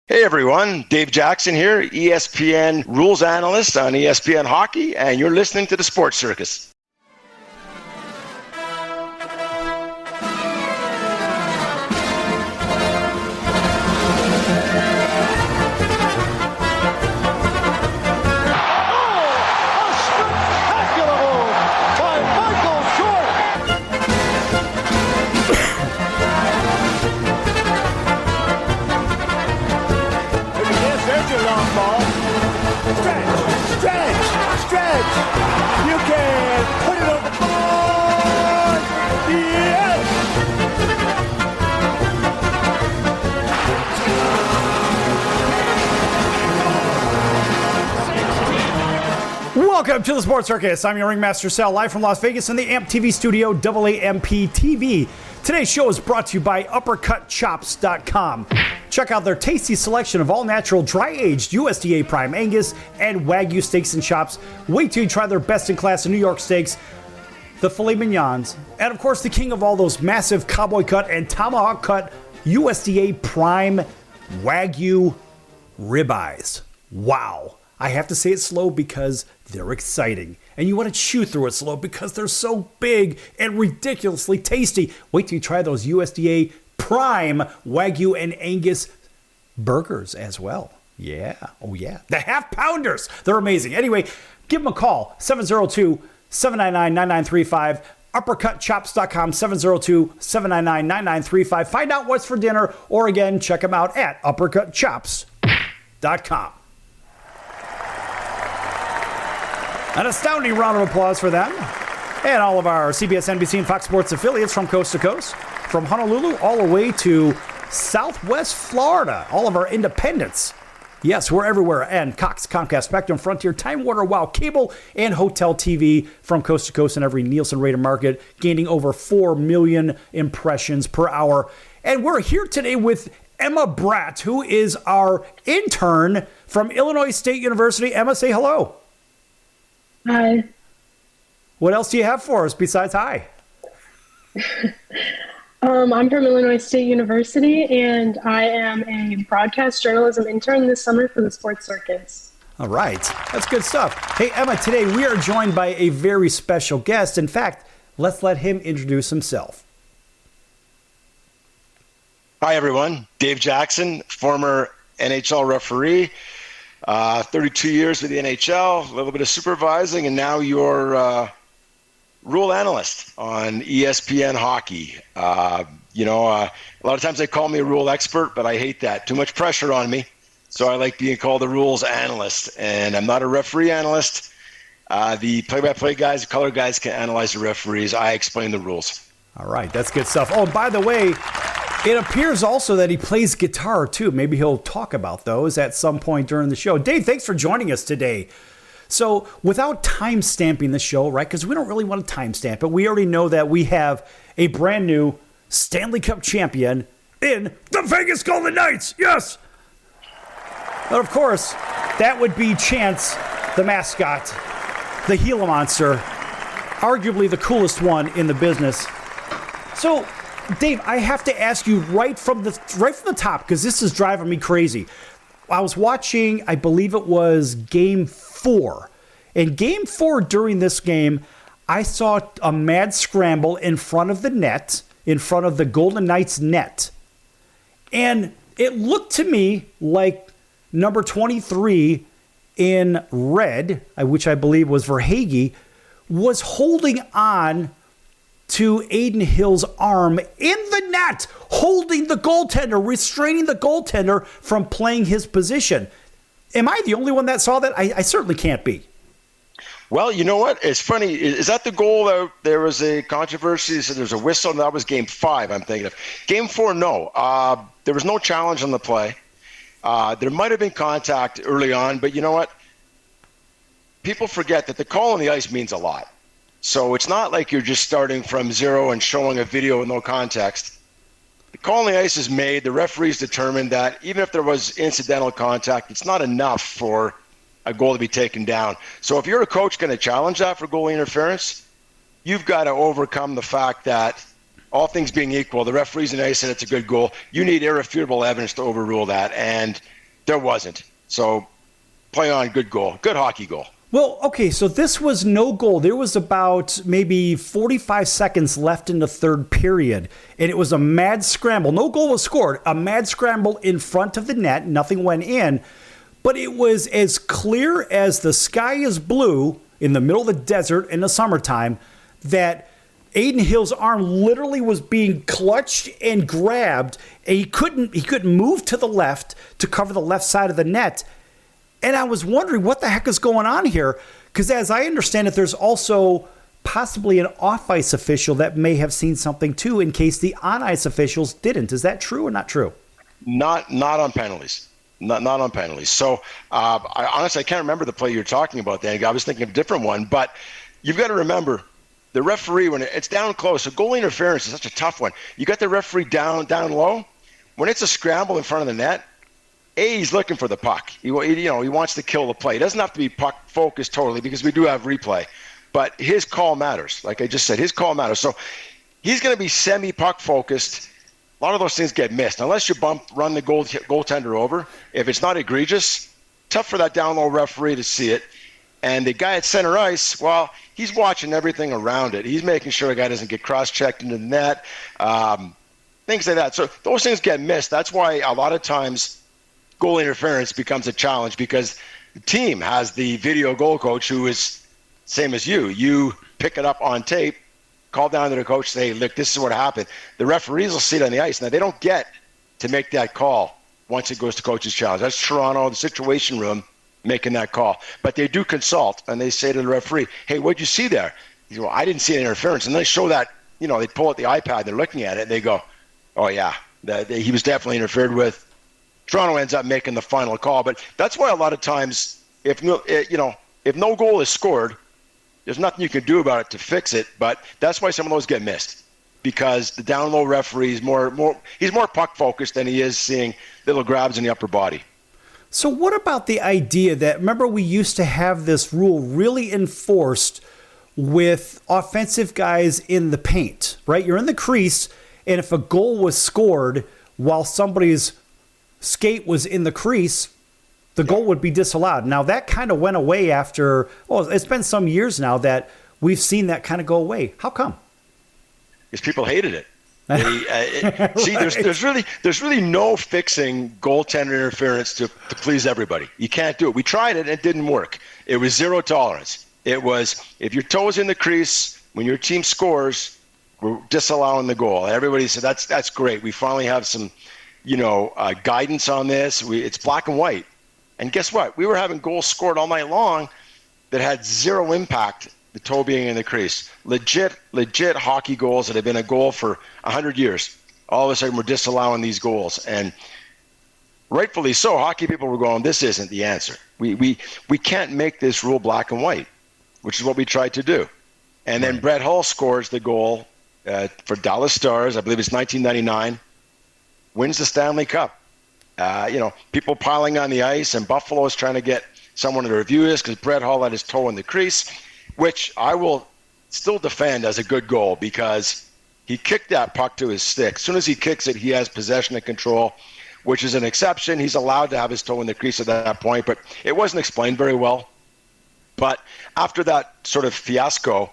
Hey everyone, Dave Jackson here, ESPN rules analyst on ESPN Hockey, and you're listening to the Sports Circus. Welcome to the Sports Circus. I'm your Ringmaster Sal, live from Las Vegas in the AMP TV studio, AAMP TV. Today's show is brought to you by uppercutchops.com. Check out their tasty selection of all-natural, dry-aged USDA Prime Angus and Wagyu steaks and chops. Wait till you try their best-in-class New York steaks, the filet mignons, and of course the king of all those massive cowboy cut and tomahawk cut USDA Prime Wagyu ribeyes. Wow. I have to say it slow because they're exciting. And you want to chew through it slow because they're so big and ridiculously tasty. Wait till you try those USDA Prime Wagyu and Angus burgers as well. Yeah. Oh, yeah. The half pounders. They're amazing. Anyway, give them a call. 702-799-9935. uppercutchops.com. 702-799-9935. Find out what's for dinner. Or again, check them out at uppercutchops.com. An astounding round of applause for them and all of our CBS, NBC, and Fox Sports affiliates from coast to coast, from Honolulu all the way to Southwest Florida, all of our independents. Yes, we're everywhere. And Cox, Comcast, Spectrum, Frontier, Time Warner, Wow, Cable, and Hotel TV from coast to coast in every Nielsen-rated market, gaining over 4 million impressions per hour. And we're here today with Emma Bratt, who is our intern from Illinois State University. Emma, say hello. Hi. What else do you have for us besides hi? I'm from Illinois State University, and I am a broadcast journalism intern this summer for the Sports Circus. All right. That's good stuff. Hey, Emma, today we are joined by a very special guest. In fact, let's let him introduce himself. Hi, everyone. Dave Jackson, former NHL referee. 32 years with the NHL, a little bit of supervising, and now you're rule analyst on ESPN Hockey. A lot of times they call me a rule expert, but I hate that. Too much pressure on me. So I like being called a rules analyst. And I'm not a referee analyst. The play-by-play guys, the color guys can analyze the referees. I explain the rules. All right, that's good stuff. Oh, by the way, it appears also that he plays guitar, too. Maybe he'll talk about those at some point during the show. Dave, thanks for joining us today. So without time-stamping the show, right, because we don't really want to time-stamp it, we already know that we have a brand new Stanley Cup champion in the Vegas Golden Knights. Yes! But of course, that would be Chance, the mascot, the Gila monster, arguably the coolest one in the business. So, Dave, I have to ask you right from the top, because this is driving me crazy. I was watching, I believe it was Game 4. In Game 4, during this game, I saw a mad scramble in front of the net, in front of the Golden Knights net. And it looked to me like number 23 in red, which I believe was Verhaeghe, was holding on to Aiden Hill's arm in the net, holding the goaltender, restraining the goaltender from playing his position. Am I the only one that saw that? I certainly can't be. Well, you know what? It's funny. Is that the goal that there was a controversy? So there's a whistle, and that was Game 5, I'm thinking of. Game 4, no. There was no challenge on the play. There might have been contact early on, but you know what? People forget that the call on the ice means a lot. So it's not like you're just starting from zero and showing a video with no context. The call on the ice is made. The referees determined that even if there was incidental contact, it's not enough for a goal to be taken down. So if you're a coach going to challenge that for goalie interference, you've got to overcome the fact that all things being equal, the referees in ice said it's a good goal. You need irrefutable evidence to overrule that. And There wasn't. So play on, good goal, good hockey goal. Well, okay, so this was no goal. There was about maybe 45 seconds left in the third period, and it was a mad scramble. No goal was scored. A mad scramble in front of the net. Nothing went in, but it was as clear as the sky is blue in the middle of the desert in the summertime that Aiden Hill's arm literally was being clutched and grabbed, and he couldn't move to the left to cover the left side of the net. And I was wondering what the heck is going on here, because as I understand it, there's also possibly an off-ice official that may have seen something too, in case the on-ice officials didn't. Is that true or not true? Not on penalties. Not on penalties. So I can't remember the play you're talking about there. I was thinking of a different one, but you've got to remember the referee, when it's down close, so goal interference is such a tough one. You got the referee down low. When it's a scramble in front of the net, he's looking for the puck. He wants to kill the play. It doesn't have to be puck focused totally, because we do have replay, but his call matters. Like I just said, his call matters. So he's going to be semi-puck focused. A lot of those things get missed unless you run the goaltender over. If it's not egregious, tough for that down low referee to see it. And the guy at center ice, well, he's watching everything around it. He's making sure the guy doesn't get cross-checked into the net, things like that. So those things get missed. That's why a lot of times goal interference becomes a challenge, because the team has the video goal coach who is same as you. You pick it up on tape, call down to the coach, say, look, this is what happened. The referees will see it on the ice. Now, they don't get to make that call once it goes to coach's challenge. That's Toronto, the situation room, making that call. But they do consult, and they say to the referee, hey, what'd you see there? He goes, well, I didn't see an interference. And they show that, they pull out the iPad, they're looking at it, and they go, oh, yeah, he was definitely interfered with. Toronto ends up making the final call. But that's why a lot of times, if no goal is scored, there's nothing you can do about it to fix it. But that's why some of those get missed, because the down low referee is he's more puck focused than he is seeing little grabs in the upper body. So what about the idea that, remember, we used to have this rule really enforced with offensive guys in the paint, right? You're in the crease, and if a goal was scored while somebody's skate was in the crease, the goal would be disallowed. Now, that kind of went away after, it's been some years now that we've seen that kind of go away. How come? Because people hated it. See, there's really no fixing goaltender interference to please everybody. You can't do it. We tried it and it didn't work. It was zero tolerance. It was, if your toe's in the crease, when your team scores, we're disallowing the goal. And everybody said, that's great. We finally have some, guidance on this. It's black and white. And guess what? We were having goals scored all night long that had zero impact, the toe being in the crease. Legit hockey goals that have been a goal for 100 years. All of a sudden, we're disallowing these goals. And rightfully so, hockey people were going, this isn't the answer. We can't make this rule black and white, which is what we tried to do. And then Brett Hull scores the goal for Dallas Stars. I believe it's 1999. Wins the Stanley Cup. People piling on the ice, and Buffalo is trying to get someone to review this because Brett Hull had his toe in the crease, which I will still defend as a good goal, because he kicked that puck to his stick. As soon as he kicks it, he has possession and control, which is an exception. He's allowed to have his toe in the crease at that point, but it wasn't explained very well. But after that sort of fiasco,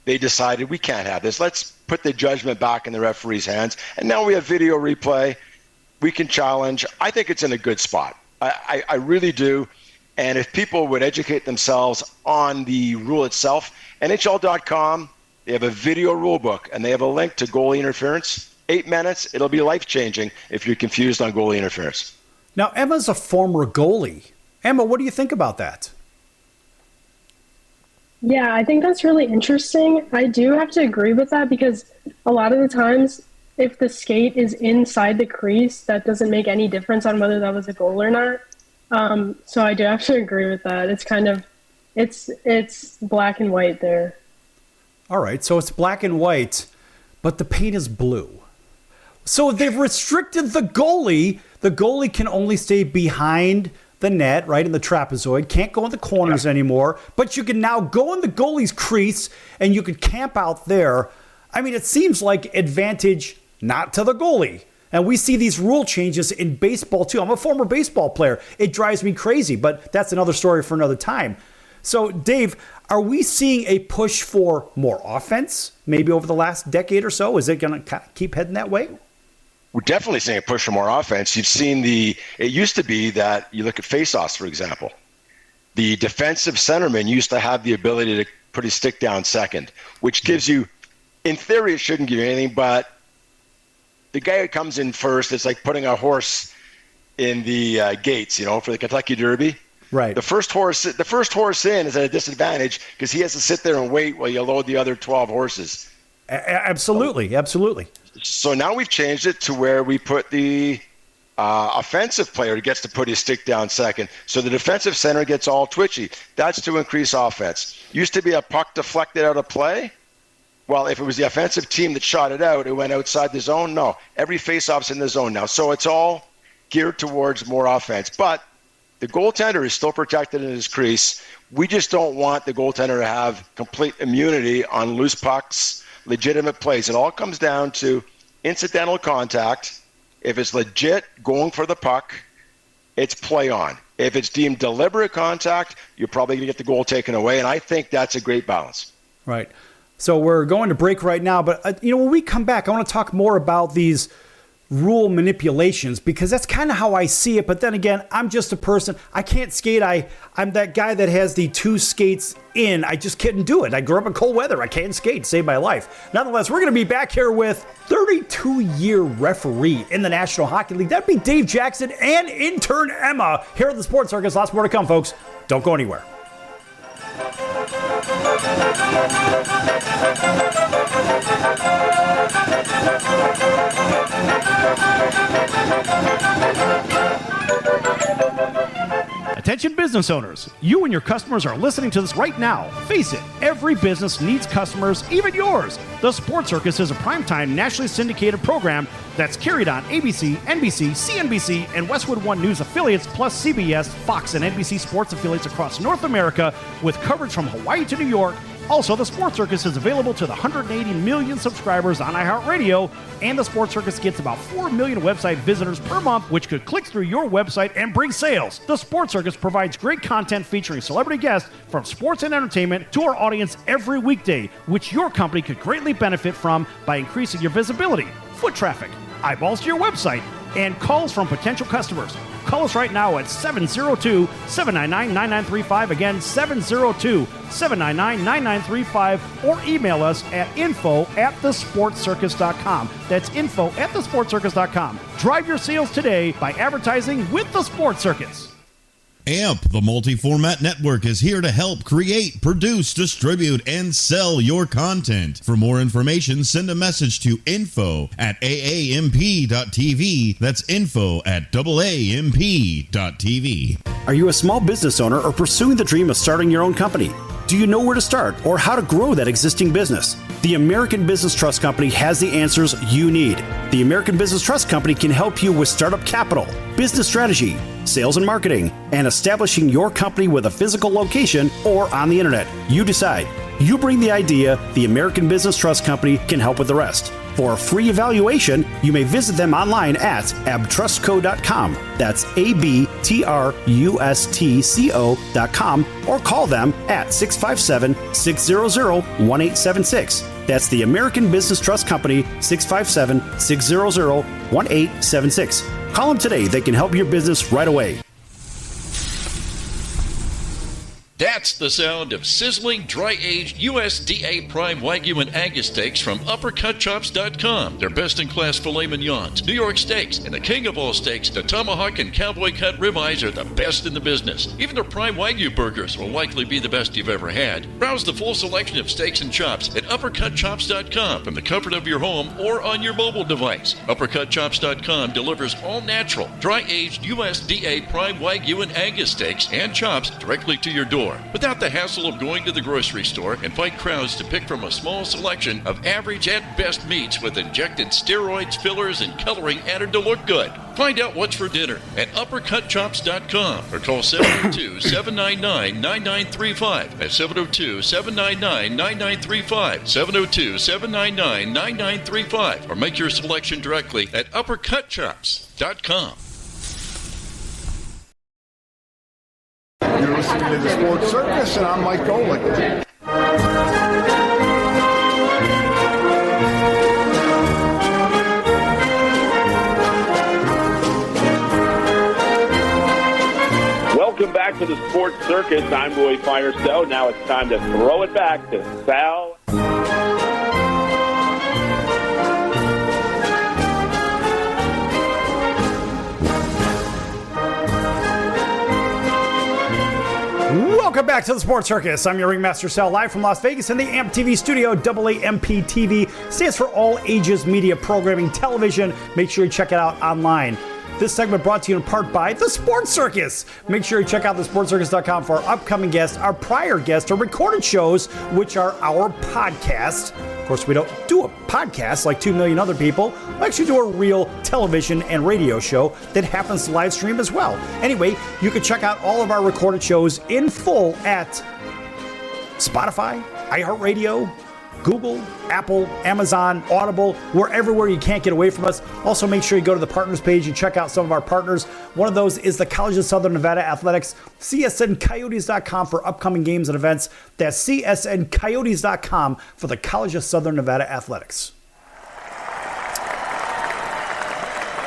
they decided we can't have this. Let's put the judgment back in the referee's hands. And now we have video replay. We can challenge. I think it's in a good spot. I really do. And if people would educate themselves on the rule itself, NHL.com, they have a video rule book, and they have a link to goalie interference. 8 minutes. It'll be life-changing if you're confused on goalie interference. Now, Emma's a former goalie. Emma, what do you think about that? Yeah, I think that's really interesting. I do have to agree with that, because a lot of the times, if the skate is inside the crease, that doesn't make any difference on whether that was a goal or not. So I do have to agree with that. It's kind of, it's black and white there. All right, so it's black and white, but the paint is blue. So they've restricted the goalie. The goalie can only stay behind the net, right, in the trapezoid. Can't go in the corners anymore, but you can now go in the goalie's crease, and you can camp out there. I mean, it seems like advantage not to the goalie, And we see these rule changes in baseball too. I'm a former baseball player. It drives me crazy, but that's another story for another time. So, Dave, are we seeing a push for more offense maybe over the last decade or so? Is it going to keep heading that way? We're definitely seeing a push for more offense. You've seen it used to be that you look at faceoffs, for example. The defensive centerman used to have the ability to put his stick down second, which gives you, in theory, it shouldn't give you anything, but the guy who comes in first, it's like putting a horse in the gates, for the Kentucky Derby. Right. The first horse in is at a disadvantage because he has to sit there and wait while you load the other 12 horses. Absolutely. So now we've changed it to where we put the offensive player gets to put his stick down second. So the defensive center gets all twitchy. That's to increase offense. Used to be a puck deflected out of play. Well, if it was the offensive team that shot it out, it went outside the zone. No, every faceoff's in the zone now. So it's all geared towards more offense. But the goaltender is still protected in his crease. We just don't want the goaltender to have complete immunity on loose pucks, legitimate plays. It all comes down to incidental contact. If it's legit going for the puck, it's play on. If it's deemed deliberate contact, you're probably going to get the goal taken away. And I think that's a great balance. Right. So we're going to break right now. But, when we come back, I want to talk more about these rule manipulations because that's kind of how I see it. But then again, I'm just a person. I can't skate. I'm that guy that has the 2 skates in. I just couldn't do it. I grew up in cold weather. I can't skate. Save my life. Nonetheless, we're going to be back here with 32-year referee in the National Hockey League. That'd be Dave Jackson and intern Emma here at the Sports Circus. Lots more to come, folks. Don't go anywhere. Attention business owners, you and your customers are listening to this right now. Face it, every business needs customers, even yours. The Sports Circus is a primetime nationally syndicated program that's carried on ABC, NBC, CNBC, and Westwood One News affiliates, plus CBS, Fox, and NBC sports affiliates across North America with coverage from Hawaii to New York. Also, the Sports Circus is available to the 180 million subscribers on iHeartRadio, and the Sports Circus gets about 4 million website visitors per month, which could click through your website and bring sales. The Sports Circus provides great content featuring celebrity guests from sports and entertainment to our audience every weekday, which your company could greatly benefit from by increasing your visibility, foot traffic, eyeballs to your website, and calls from potential customers. Call us right now at 702-799-9935. Again, 702-799-9935. Or email us at info@thesportscircus.com. That's info@thesportscircus.com. Drive your sales today by advertising with the Sports Circus. AMP, the multi-format network, is here to help create, produce, distribute, and sell your content. For more information, send a message to info@aamp.tv. That's info@aamp.tv. Are you a small business owner or pursuing the dream of starting your own company? Do you know where to start or how to grow that existing business? The American Business Trust Company has the answers you need. The American Business Trust Company can help you with startup capital, business strategy, sales and marketing, and establishing your company with a physical location or on the internet. You decide. You bring the idea, the American Business Trust Company can help with the rest. For a free evaluation, you may visit them online at abtrustco.com. That's abtrustco.com, or call them at 657-600-1876. That's the American Business Trust Company, 657-600-1876. Call them today. They can help your business right away. That's the sound of sizzling, dry-aged USDA Prime Wagyu and Angus steaks from UpperCutChops.com. Their best-in-class filet mignons, New York steaks, and the king of all steaks, the tomahawk and cowboy cut ribeyes are the best in the business. Even their Prime Wagyu burgers will likely be the best you've ever had. Browse the full selection of steaks and chops at UpperCutChops.com from the comfort of your home or on your mobile device. UpperCutChops.com delivers all-natural, dry-aged USDA Prime Wagyu and Angus steaks and chops directly to your door, without the hassle of going to the grocery store and fight crowds to pick from a small selection of average at best meats with injected steroids, fillers, and coloring added to look good. Find out what's for dinner at uppercutchops.com or call 702-799-9935. That's 702-799-9935. 702-799-9935. Or make your selection directly at uppercutchops.com. You're listening to the Sports Circus, and I'm Mike Golick. Welcome back to the Sports Circus. I'm Roy Firestone. Now it's time to throw it back to Sal. Welcome back to the Sports Circus. I'm your Ringmaster Sal, live from Las Vegas in the AMP TV studio. AAMP TV stands for All Ages Media Programming Television. Make sure you check it out online. This segment brought to you in part by The Sports Circus. Make sure you check out thesportscircus.com for our upcoming guests, our prior guests, our recorded shows, which are our podcast. Of course, we don't do a podcast like 2 million other people. We actually do a real television and radio show that happens to live stream as well. Anyway, you can check out all of our recorded shows in full at Spotify, iHeartRadio, Google, Apple, Amazon, Audible. We're everywhere you can't get away from us. Also, make sure you go to the partners page and check out some of our partners. One of those is the College of Southern Nevada Athletics, csncoyotes.com for upcoming games and events. That's csncoyotes.com for the College of Southern Nevada Athletics.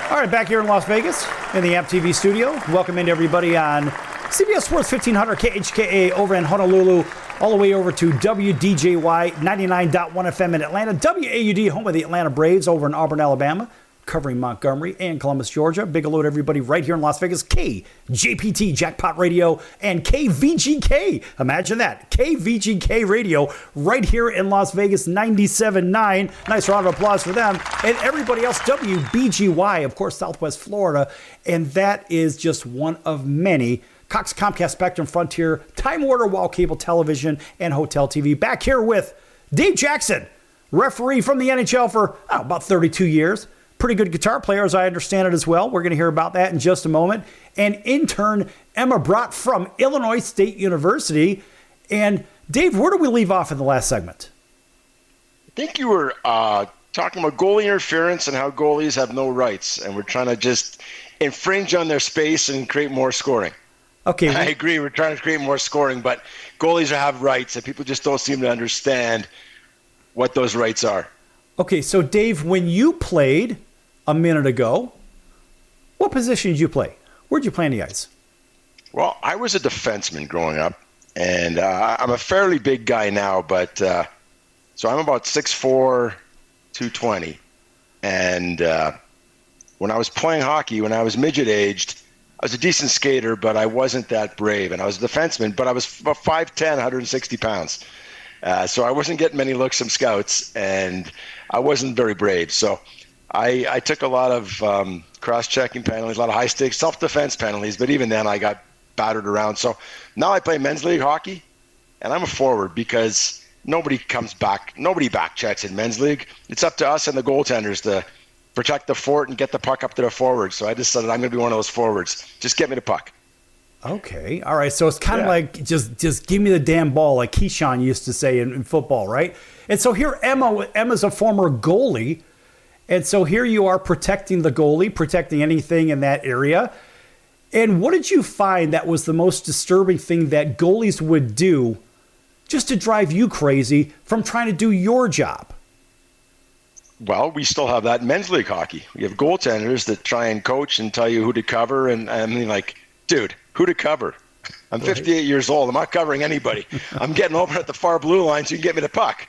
All right, back here in Las Vegas in the AMP TV studio. Welcome into everybody on CBS Sports 1500 KHKA over in Honolulu, all the way over to WDJY 99.1 FM in Atlanta, WAUD, home of the Atlanta Braves over in Auburn, Alabama, covering Montgomery and Columbus, Georgia. Big hello to everybody right here in Las Vegas. KJPT, Jackpot Radio, and KVGK. Imagine that. KVGK Radio right here in Las Vegas, 97.9. Nice round of applause for them. And everybody else, WBGY, of course, Southwest Florida. And that is just one of many. Cox, Comcast, Spectrum, Frontier, Time Warner, Wall Cable Television, and Hotel TV. Back here with Dave Jackson, referee from the NHL for about 32 years. Pretty good guitar player, as I understand it as well. We're going to hear about that in just a moment. And intern Emma Brott from Illinois State University. And Dave, where do we leave off in the last segment? I think you were talking about goalie interference and how goalies have no rights. And we're trying to just infringe on their space and create more scoring. Okay, I agree. We're trying to create more scoring, but goalies have rights, and people just don't seem to understand what those rights are. Okay, so Dave, when you played a minute ago, what position did you play? Where'd you play on the ice? Well, I was a defenseman growing up, and I'm a fairly big guy now, but so I'm about 6'4", 220. And when I was playing hockey, when I was midget-aged, I was a decent skater, but I wasn't that brave. And I was a defenseman, but I was 5'10", 160 pounds. So I wasn't getting many looks from scouts, and I wasn't very brave. So I took a lot of cross-checking penalties, a lot of high-stakes self-defense penalties, but even then I got battered around. So now I play men's league hockey, and I'm a forward because nobody back checks in men's league. It's up to us and the goaltenders to protect the fort and get the puck up to the forward. So I decided I'm going to be one of those forwards. Just get me the puck. Okay. All right. So it's kind of like just give me the damn ball, like Keyshawn used to say in football, right? And so here Emma's a former goalie. And so here you are protecting the goalie, protecting anything in that area. And what did you find that was the most disturbing thing that goalies would do just to drive you crazy from trying to do your job? Well, we still have that in men's league hockey. We have goaltenders that try and coach and tell you who to cover. And I mean, like, dude, who to cover? I'm 58 years old. I'm not covering anybody. I'm getting over at the far blue line so you can get me the puck.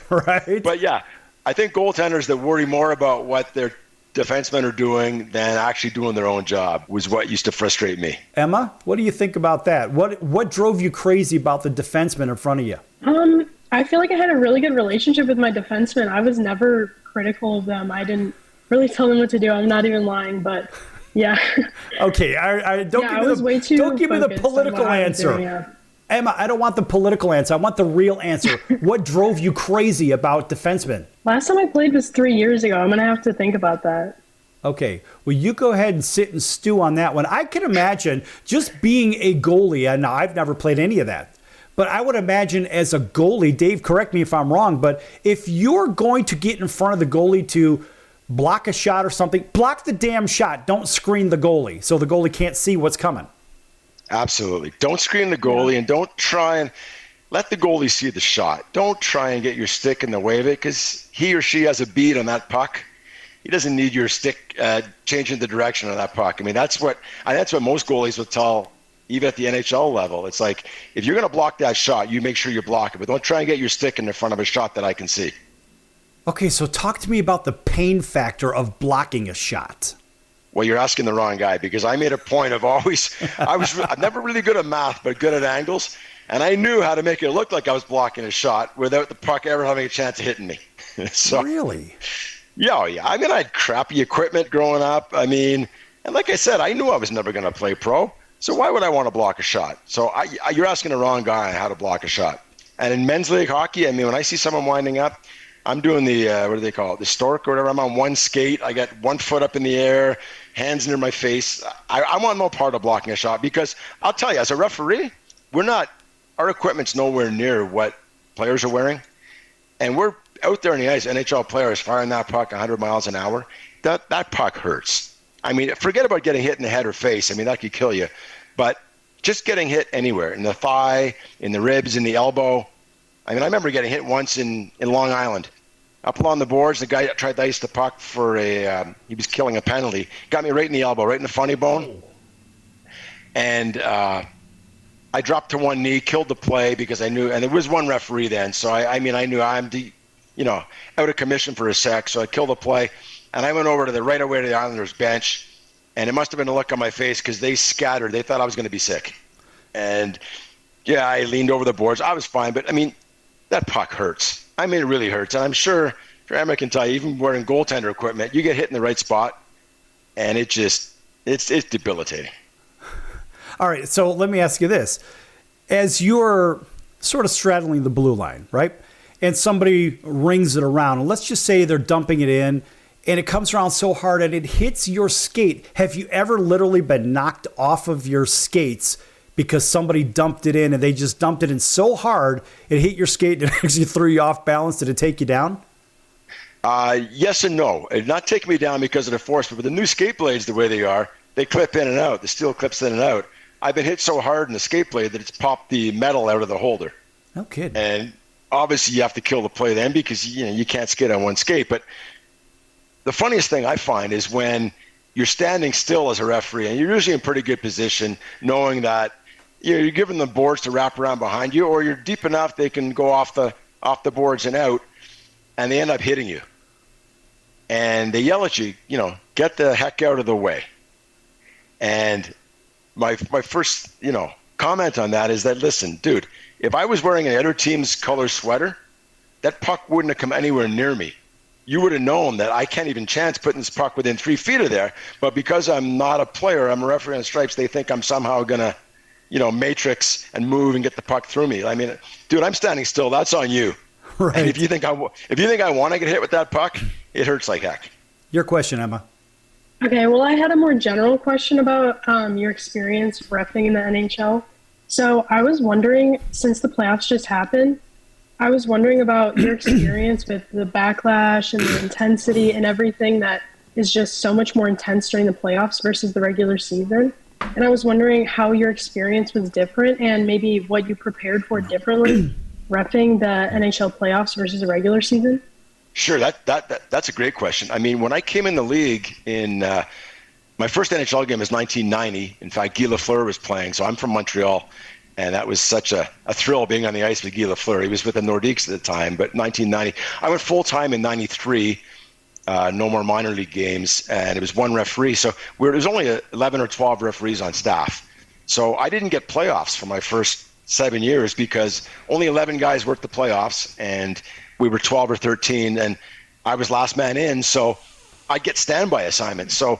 Right. But yeah, I think goaltenders that worry more about what their defensemen are doing than actually doing their own job was what used to frustrate me. Emma, what do you think about that? What drove you crazy about the defenseman in front of you? I feel like I had a really good relationship with my defensemen. I was never critical of them. I didn't really tell them what to do. I'm not even lying, but yeah. Okay, don't give me the political answer. Emma, I don't want the political answer. I want the real answer. What drove you crazy about defensemen? Last time I played was 3 years ago. I'm going to have to think about that. Okay, well, you go ahead and sit and stew on that one. I can imagine just being a goalie, and I've never played any of that, but I would imagine as a goalie, Dave, correct me if I'm wrong, but if you're going to get in front of the goalie to block a shot or something, block the damn shot. Don't screen the goalie so the goalie can't see what's coming. Absolutely. Don't screen the goalie, and don't try and let the goalie see the shot. Don't try and get your stick in the way of it, because he or she has a bead on that puck. He doesn't need your stick changing the direction of that puck. I mean, that's what most goalies would tell, even at the NHL level. It's like, if you're going to block that shot, you make sure you block it, but don't try and get your stick in the front of a shot that I can see. Okay, so talk to me about the pain factor of blocking a shot. Well, you're asking the wrong guy, because I made a point of I'm never really good at math, but good at angles. And I knew how to make it look like I was blocking a shot without the puck ever having a chance of hitting me. So, really? Yeah. I mean, I had crappy equipment growing up. I mean, and like I said, I knew I was never going to play pro. So why would I want to block a shot? So you're asking the wrong guy how to block a shot. And in men's league hockey, I mean, when I see someone winding up, I'm doing the, what do they call it, the stork or whatever. I'm on one skate. I got 1 foot up in the air, hands near my face. I want no part of blocking a shot, because I'll tell you, as a referee, our equipment's nowhere near what players are wearing. And we're out there on the ice, NHL players firing that puck 100 miles an hour. That puck hurts. I mean, forget about getting hit in the head or face. I mean, that could kill you. But just getting hit anywhere, in the thigh, in the ribs, in the elbow. I mean, I remember getting hit once in Long Island. Up along the boards, the guy tried to ice the puck for he was killing a penalty. Got me right in the elbow, right in the funny bone. And I dropped to one knee, killed the play, because I knew, and there was one referee then. So I knew I'm out of commission for a sec. So I killed the play, and I went over to right away to the Islanders bench, and it must have been a look on my face, because they scattered. They thought I was going to be sick. And yeah, I leaned over the boards. I was fine, but I mean, that puck hurts. I mean, it really hurts. And I'm sure Emma can tell you, even wearing goaltender equipment, you get hit in the right spot, and it's debilitating. All right, so let me ask you this. As you're sort of straddling the blue line, right, and somebody rings it around, and let's just say they're dumping it in, and it comes around so hard and it hits your skate, have you ever literally been knocked off of your skates because somebody dumped it in, and they just dumped it in so hard it hit your skate and actually threw you off balance? Did it take you down? Yes and no. It did not take me down because of the force, but with the new skate blades the way they are, they clip in and out. The steel clips in and out. I've been hit so hard in the skate blade that it's popped the metal out of the holder. No kidding. And obviously you have to kill the play then, because you can't skate on one skate. But the funniest thing I find is when you're standing still as a referee, and you're usually in pretty good position, knowing that you're giving the boards to wrap around behind you, or you're deep enough they can go off the boards and out, and they end up hitting you. And they yell at you, get the heck out of the way. And my first, comment on that is that, listen, dude, if I was wearing an other team's color sweater, that puck wouldn't have come anywhere near me. You would have known that I can't even chance putting this puck within 3 feet of there. But because I'm not a player, I'm a referee on stripes, they think I'm somehow going to, matrix and move and get the puck through me. I mean, dude, I'm standing still. That's on you. Right. And if you think I want to get hit with that puck, it hurts like heck. Your question, Emma. Okay, well, I had a more general question about your experience reffing in the NHL. So I was wondering, since the playoffs just happened, I was wondering about your experience with the backlash and the intensity and everything that is just so much more intense during the playoffs versus the regular season. And I was wondering how your experience was different, and maybe what you prepared for differently reffing the NHL playoffs versus the regular season. Sure, that's a great question. I mean, when I came in the league in my first NHL game was 1990. In fact, Guy Lafleur was playing, so I'm from Montreal, and that was such a thrill being on the ice with Guy Lafleur. He was with the Nordiques at the time, but 1990. I went full-time in 93, no more minor league games, and it was one referee. So there was only 11 or 12 referees on staff. So I didn't get playoffs for my first 7 years because only 11 guys worked the playoffs, and we were 12 or 13, and I was last man in, so I'd get standby assignments. So,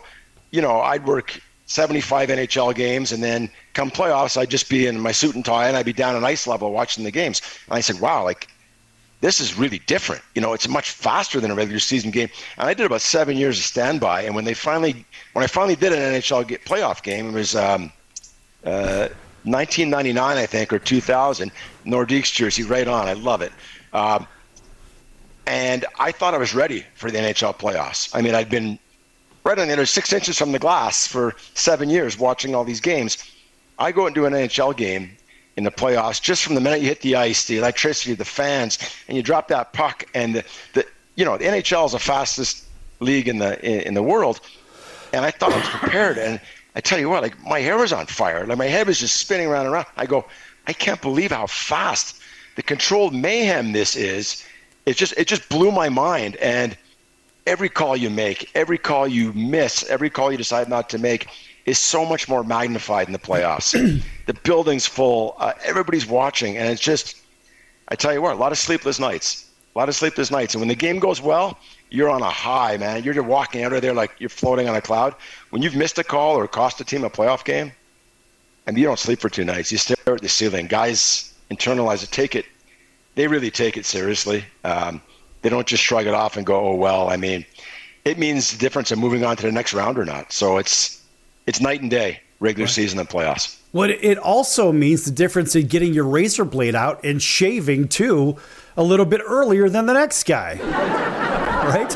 I'd work 75 NHL games, and then come playoffs, I'd just be in my suit and tie, and I'd be down at ice level watching the games. And I said, wow, this is really different. It's much faster than a regular season game. And I did about 7 years of standby. And when I finally did an NHL playoff game, it was 1999, I think, or 2000, Nordiques jersey, right on. I love it. And I thought I was ready for the NHL playoffs. I mean, I'd been right on the other 6 inches from the glass for 7 years watching all these games. I go and do an NHL game in the playoffs just from the minute you hit the ice, the electricity, the fans, and you drop that puck. And the NHL is the fastest league in the world. And I thought I was prepared. And I tell you what, like, my hair was on fire. Like, my head was just spinning around and around. I go, I can't believe how fast the controlled mayhem this is. It just blew my mind. And every call you make, every call you miss, every call you decide not to make is so much more magnified in the playoffs. The building's full. Everybody's watching. And it's just, I tell you what, a lot of sleepless nights. And when the game goes well, you're on a high, man. You're just walking out of there like you're floating on a cloud. When you've missed a call or cost a team a playoff game, and you don't sleep for 2 nights, you stare at the ceiling. Guys internalize it, they really take it seriously. They don't just shrug it off and go, oh, well. I mean, it means the difference of moving on to the next round or not. So it's night and day, regular season and playoffs. What it also means the difference in getting your razor blade out and shaving, too, a little bit earlier than the next guy. Right?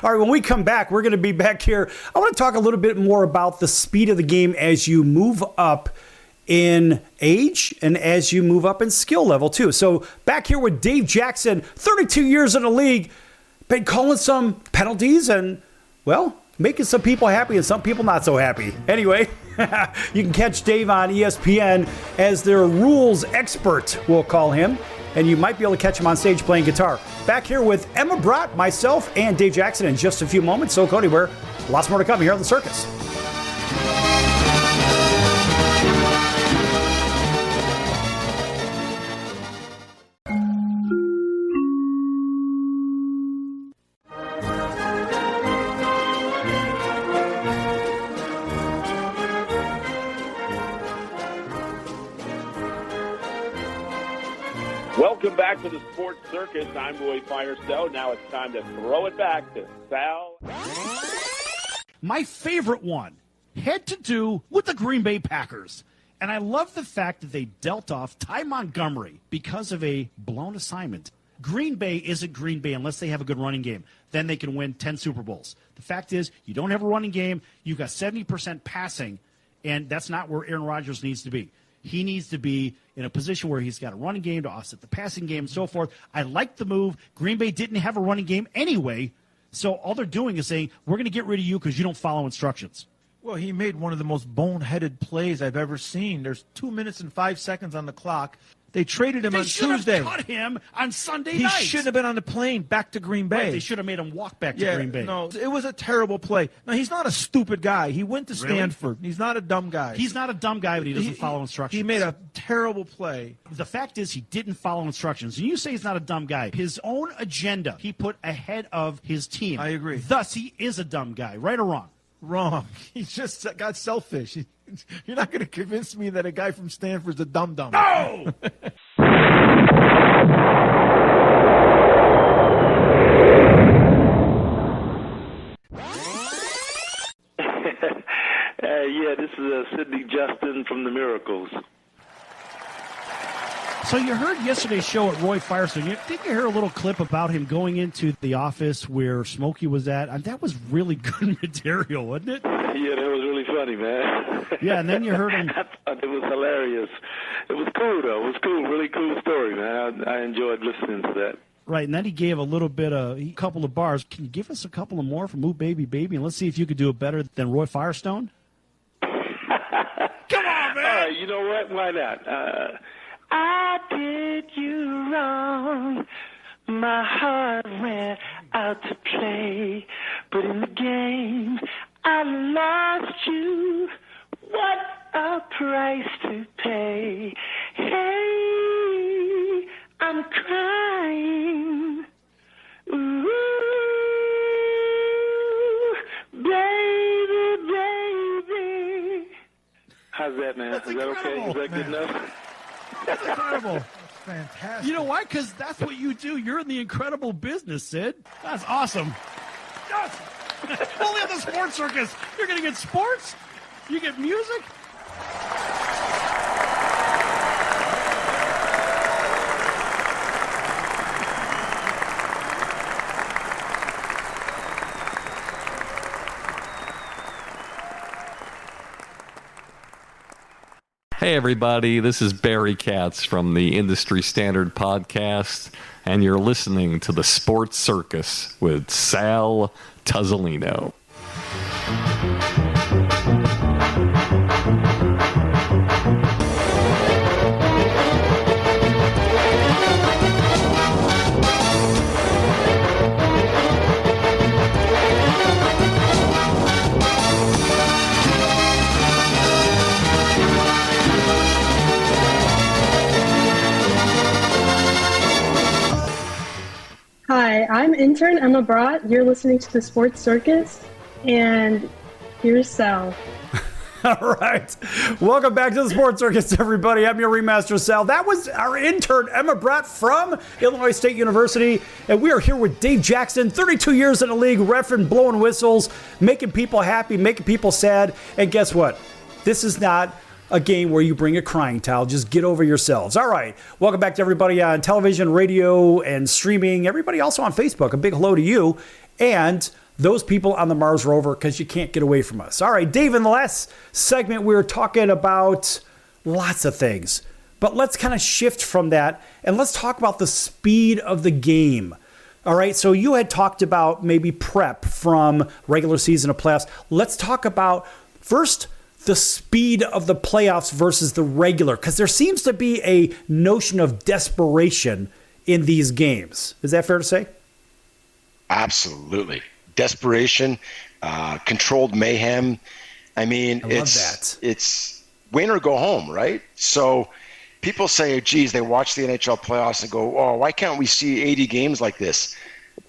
All right, when we come back, we're going to be back here. I want to talk a little bit more about the speed of the game as you move up in age and as you move up in skill level, too. So back here with Dave Jackson, 32 years in the league, been calling some penalties and, well, making some people happy and some people not so happy. Anyway, you can catch Dave on ESPN as their rules expert, we'll call him. And you might be able to catch him on stage playing guitar. Back here with Emma Brott, myself, and Dave Jackson in just a few moments. So, Cody, we're lots more to come here on the Circus. Welcome back to the Sports Circus. I'm Roy Firestone. Now it's time to throw it back to Sal. My favorite one had to do with the Green Bay Packers. And I love the fact that they dealt off Ty Montgomery because of a blown assignment. Green Bay isn't Green Bay unless they have a good running game. Then they can win 10 Super Bowls. The fact is, you don't have a running game. You've got 70% passing, and that's not where Aaron Rodgers needs to be. He needs to be in a position where he's got a running game to offset the passing game and so forth. I like the move. Green Bay didn't have a running game anyway, so all they're doing is saying, we're going to get rid of you because you don't follow instructions. Well, he made one of the most boneheaded plays I've ever seen. There's 2 minutes and 5 seconds on the clock. They traded him on Tuesday. They should have cut him on Sunday night. He shouldn't have been on the plane back to Green Bay. Right, they should have made him walk back to Green Bay. No, it was a terrible play. Now, he's not a stupid guy. He went to Stanford. He's not a dumb guy. He's not a dumb guy, but he doesn't follow instructions. He made a terrible play. The fact is he didn't follow instructions. And you say he's not a dumb guy. His own agenda he put ahead of his team. I agree. Thus, he is a dumb guy. Right or wrong? Wrong. He just got selfish. You're not going to convince me that a guy from Stanford's a dum-dum. No! Yeah, this is Sidney Justin from the Miracles. So you heard yesterday's show at Roy Firestone. Did you hear a little clip about him going into the office where Smokey was at? That was really good material, wasn't it? Yeah, that was really funny, man. Yeah, and then you heard him. I thought it was hilarious. It was cool, though. It was cool. Really cool story, man. I enjoyed listening to that. Right, and then he gave a couple of bars. Can you give us a couple of more from Ooh Baby Baby? And let's see if you could do it better than Roy Firestone. Come on, man! All right, you know what? Why not? I did you wrong. My heart went out to play. But in the game, I lost you. What a price to pay. Hey, I'm crying. Ooh, baby, baby. How's that, man? That's Is that okay? Is that good enough? That's incredible. fantastic. You know why? Because that's what you do. You're in the incredible business, Sid. That's awesome. Yes. Only at the Sports Circus. You're going to get sports. You get music. Hey everybody, this is Barry Katz from the Industry Standard Podcast, and you're listening to the Sports Circus with Sal Tuzzolino. Hi, I'm intern Emma Brott. You're listening to the Sports Circus, and here's Sal. All right. Welcome back to the Sports Circus, everybody. I'm your Ringmaster Sal. That was our intern, Emma Brott from Illinois State University. And we are here with Dave Jackson, 32 years in the league, refereeing, blowing whistles, making people happy, making people sad. And guess what? This is not a game where you bring a crying towel. Just get over yourselves. All right. Welcome back to everybody on television, radio, and streaming. Everybody also on Facebook. A big hello to you and those people on the Mars rover, because you can't get away from us. All right, Dave, in the last segment, we were talking about lots of things. But let's kind of shift from that and let's talk about the speed of the game. All right, so you had talked about maybe prep from regular season to playoffs. Let's talk about first the speed of the playoffs versus the regular, because there seems to be a notion of desperation in these games. Is that fair to say? Absolutely. Desperation, controlled mayhem. I mean, it's win or go home, right? So people say, geez, they watch the NHL playoffs and go, oh, why can't we see 80 games like this?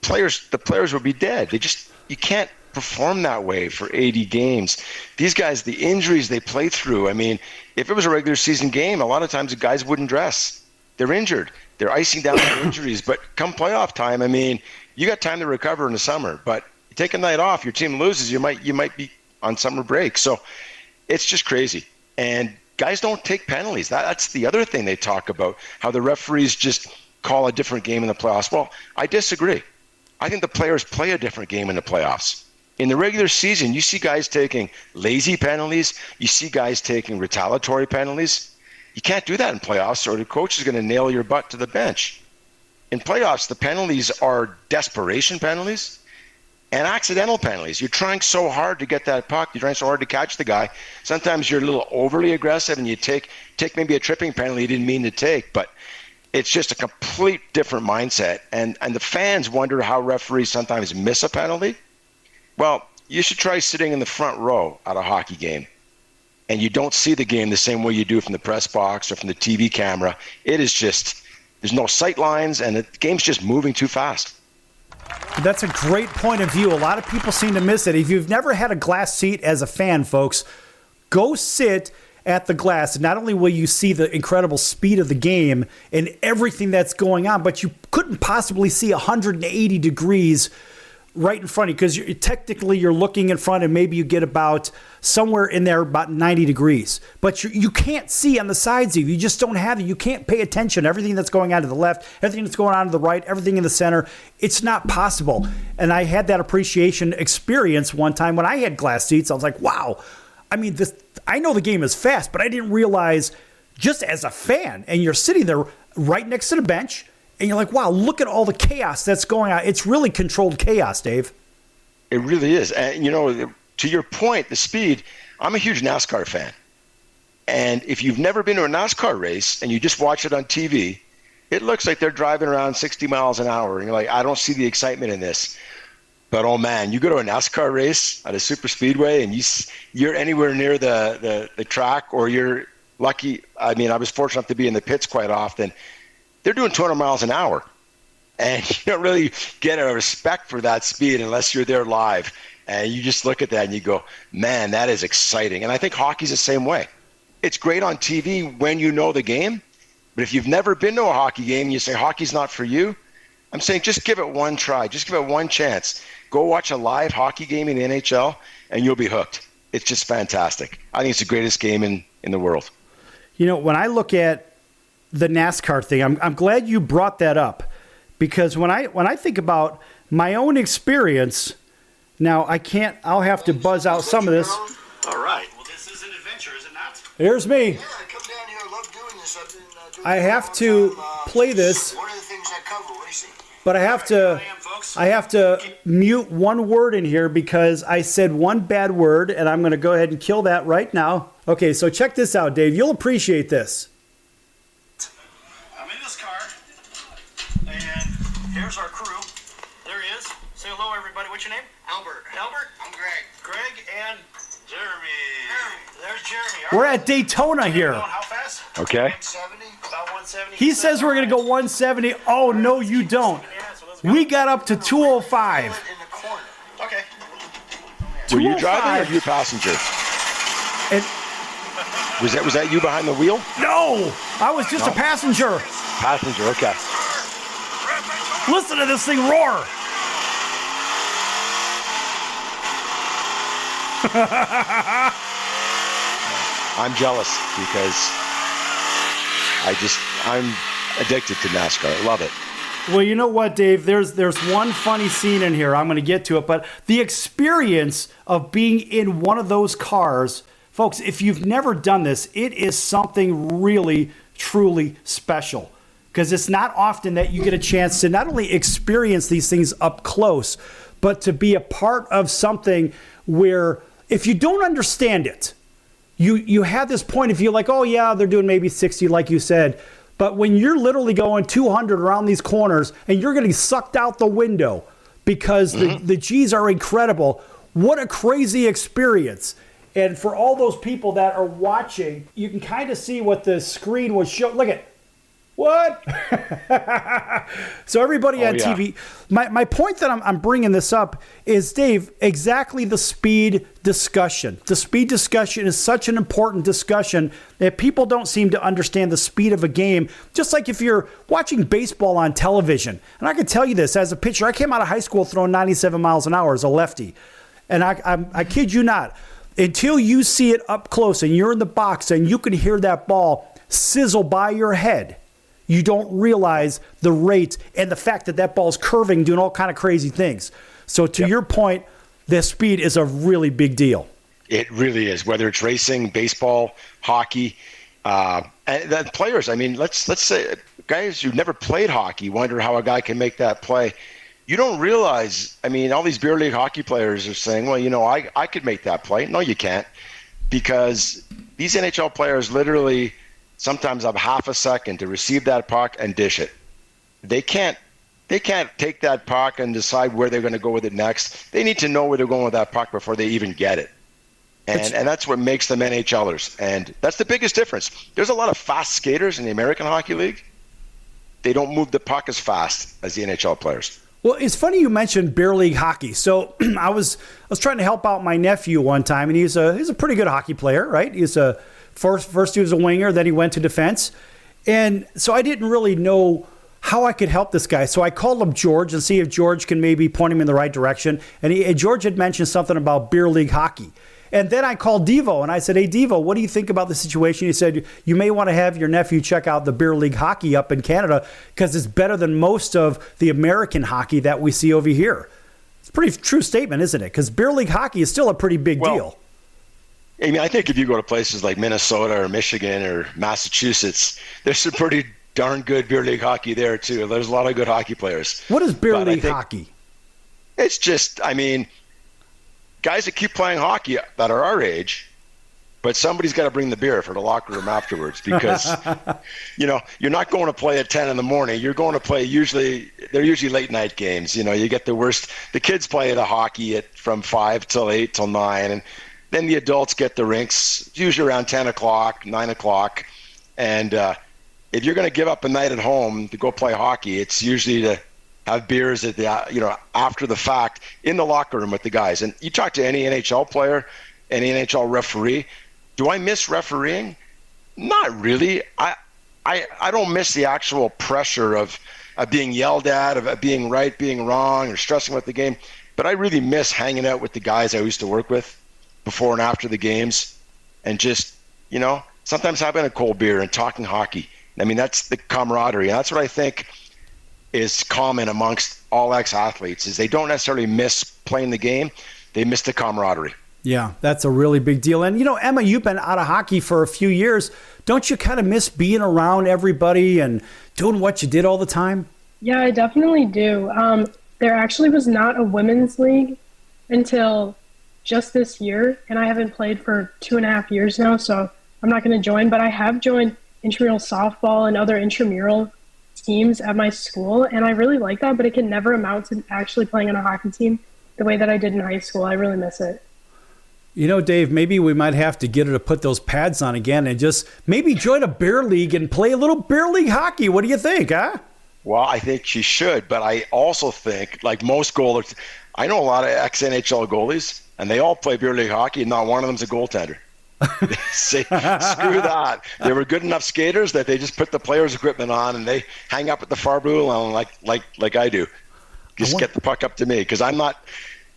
The players would be dead. You can't perform that way for 80 games. These guys, the injuries they play through, I mean, if it was a regular season game, a lot of times the guys wouldn't dress. They're injured. They're icing down their injuries. But come playoff time, I mean, you got time to recover in the summer. But you take a night off, your team loses, you might be on summer break. So it's just crazy. And guys don't take penalties. That's the other thing they talk about, how the referees just call a different game in the playoffs. Well, I disagree. I think the players play a different game in the playoffs. In the regular season, you see guys taking lazy penalties. You see guys taking retaliatory penalties. You can't do that in playoffs, or the coach is going to nail your butt to the bench. In playoffs, the penalties are desperation penalties and accidental penalties. You're trying so hard to get that puck. You're trying so hard to catch the guy. Sometimes you're a little overly aggressive and you take maybe a tripping penalty you didn't mean to take, but it's just a complete different mindset. And the fans wonder how referees sometimes miss a penalty. Well, you should try sitting in the front row at a hockey game, and you don't see the game the same way you do from the press box or from the TV camera. It is just, there's no sight lines, and the game's just moving too fast. That's a great point of view. A lot of people seem to miss it. If you've never had a glass seat as a fan, folks, go sit at the glass. And not only will you see the incredible speed of the game and everything that's going on, but you couldn't possibly see 180 degrees right in front of you, because technically you're looking in front and maybe you get about somewhere in there about 90 degrees. But you can't see on the sides of you. You just don't have it. You can't pay attention to everything that's going on to the left, everything that's going on to the right, everything in the center. It's not possible. And I had that appreciation experience one time when I had glass seats. I was like, wow. I mean, I know the game is fast, but I didn't realize, just as a fan, and you're sitting there right next to the bench, and you're like, wow, look at all the chaos that's going on. It's really controlled chaos, Dave. It really is. And, to your point, the speed, I'm a huge NASCAR fan. And if you've never been to a NASCAR race and you just watch it on TV, it looks like they're driving around 60 miles an hour. And you're like, I don't see the excitement in this. But, oh, man, you go to a NASCAR race at a super speedway and you're anywhere near the track, or you're lucky. I mean, I was fortunate enough to be in the pits quite often. They're doing 200 miles an hour, and you don't really get a respect for that speed unless you're there live. And you just look at that and you go, man, that is exciting. And I think hockey's the same way. It's great on TV when you know the game, But if you've never been to a hockey game and you say hockey's not for you, I'm saying just give it one try. Just give it one chance. Go watch a live hockey game in the NHL, and you'll be hooked. It's just fantastic. I think it's the greatest game in the world. You know, when I look at the NASCAR thing, I'm glad you brought that up, because when I think about my own experience, now I'll have to buzz out some of this. All right. Well, this is an adventure, is it not? Here's me. Yeah, I come down here. I love doing this. I've been doing I have to play this. One of the things I cover, racing. But I have to mute one word in here because I said one bad word, and I'm going to go ahead and kill that right now. Okay, so check this out, Dave. You'll appreciate this. I'm in this car, and here's our crew. There he is. Say hello, everybody. What's your name? Albert. Albert? I'm Greg. Greg and Jeremy. There's Jeremy. We're at Daytona here. How fast? Okay. 170. About 170. He says we're going to go 170. Oh, no, you don't. We got up to 205. Okay. Were you driving or you a passenger? And was that you behind the wheel? no, I was just a passenger. Passenger, okay. Listen to this thing roar. I'm jealous because I'm addicted to NASCAR. I love it. Well, you know what, Dave? There's one funny scene in here. I'm going to get to it, but the experience of being in one of those cars, folks, if you've never done this, it is something really, truly special, because it's not often that you get a chance to not only experience these things up close, but to be a part of something where if you don't understand it, you have this point of view like, oh, yeah, they're doing maybe 60, like you said. But when you're literally going 200 around these corners and you're getting sucked out the window because the G's are incredible, what a crazy experience. And for all those people that are watching, you can kind of see what the screen was showing. Look at what? So everybody on TV, my point that I'm bringing this up is, Dave, exactly the speed discussion. The speed discussion is such an important discussion that people don't seem to understand the speed of a game. Just like if you're watching baseball on television. And I can tell you this, as a pitcher, I came out of high school throwing 97 miles an hour as a lefty. And I kid you not, until you see it up close and you're in the box and you can hear that ball sizzle by your head, you don't realize the rate and the fact that ball's curving, doing all kind of crazy things. So to your point, the speed is a really big deal. It really is, whether it's racing, baseball, hockey, and the players. I mean, let's say guys who've never played hockey wonder how a guy can make that play. You don't realize, I mean, all these beer league hockey players are saying, well, you know, I could make that play. No, you can't, because these NHL players literally sometimes have half a second to receive that puck and dish it. They can't take that puck and decide where they're going to go with it next. They need to know where they're going with that puck before they even get it. And that's what makes them NHLers. And that's the biggest difference. There's a lot of fast skaters in the American Hockey League. They don't move the puck as fast as the NHL players. Well, it's funny you mentioned beer league hockey. So I was trying to help out my nephew one time, and he's a pretty good hockey player, right? He's a first he was a winger, then he went to defense. And so I didn't really know how I could help this guy. So I called up George and see if George can maybe point him in the right direction. And George had mentioned something about beer league hockey. And then I called Devo and I said, hey, Devo, what do you think about the situation? He said, you may want to have your nephew check out the beer league hockey up in Canada because it's better than most of the American hockey that we see over here. It's a pretty true statement, isn't it? Because beer league hockey is still a pretty big deal. I mean, I think if you go to places like Minnesota or Michigan or Massachusetts, there's some pretty darn good beer league hockey there too. There's a lot of good hockey players. What is beer league hockey? It's just, I mean, guys that keep playing hockey that are our age, but somebody's got to bring the beer for the locker room afterwards because, you know, you're not going to play at 10 in the morning. You're going to play they're usually late night games. You know, you get the kids play the hockey from 5 till 8 till 9. And then the adults get the rinks, usually around 10 o'clock, 9 o'clock. And if you're going to give up a night at home to go play hockey, it's usually to have beers at after the fact in the locker room with the guys. And you talk to any NHL player, any NHL referee, do I miss refereeing? Not really. I don't miss the actual pressure of being yelled at, of being right, being wrong, or stressing with the game. But I really miss hanging out with the guys I used to work with before and after the games, and just, sometimes having a cold beer and talking hockey. I mean, that's the camaraderie. And that's what I think is common amongst all ex-athletes, is they don't necessarily miss playing the game. They miss the camaraderie. Yeah, that's a really big deal. And, Emma, you've been out of hockey for a few years. Don't you kind of miss being around everybody and doing what you did all the time? Yeah, I definitely do. There actually was not a women's league until just this year, and I haven't played for 2.5 years now, so I'm not going to join. But I have joined intramural softball and other intramural teams at my school, and I really like that, but it can never amount to actually playing on a hockey team the way that I did in high school. I really miss it. Dave, maybe we might have to get her to put those pads on again and just maybe join a bear league and play a little bear league hockey. What do you think, huh? Well, I think she should, but I also think, like most goalers, I know a lot of ex-NHL goalies, and they all play beer league hockey, and not one of them's a goaltender. They say, screw that. They were good enough skaters that they just put the players' equipment on, and they hang up at the far blue line like I do. Just get the puck up to me, because I'm not,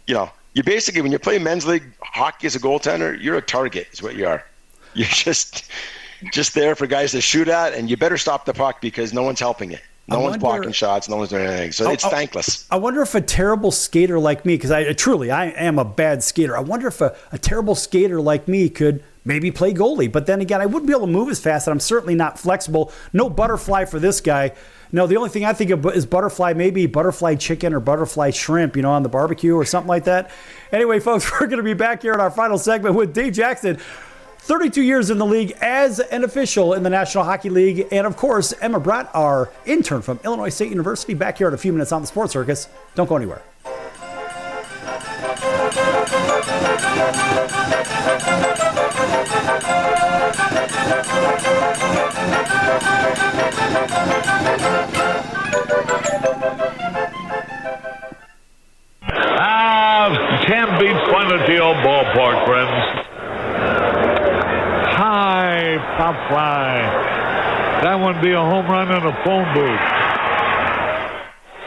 you basically, when you play men's league hockey as a goaltender, you're a target is what you are. You're just there for guys to shoot at, and you better stop the puck because no one's helping you. No one's blocking shots. No one's doing anything. So it's thankless. I wonder if a terrible skater like me, because I am a bad skater. I wonder if a terrible skater like me could maybe play goalie. But then again, I wouldn't be able to move as fast, and I'm certainly not flexible. No butterfly for this guy. No, the only thing I think of is butterfly, maybe butterfly chicken or butterfly shrimp, on the barbecue or something like that. Anyway, folks, we're going to be back here in our final segment with Dave Jackson. 32 years in the league as an official in the National Hockey League. And, of course, Emma Brett, our intern from Illinois State University, back here in a few minutes on the Sports Circus. Don't go anywhere. Can't beat fun at the old ballpark, friends. High pop fly. That would be a home run in a phone booth.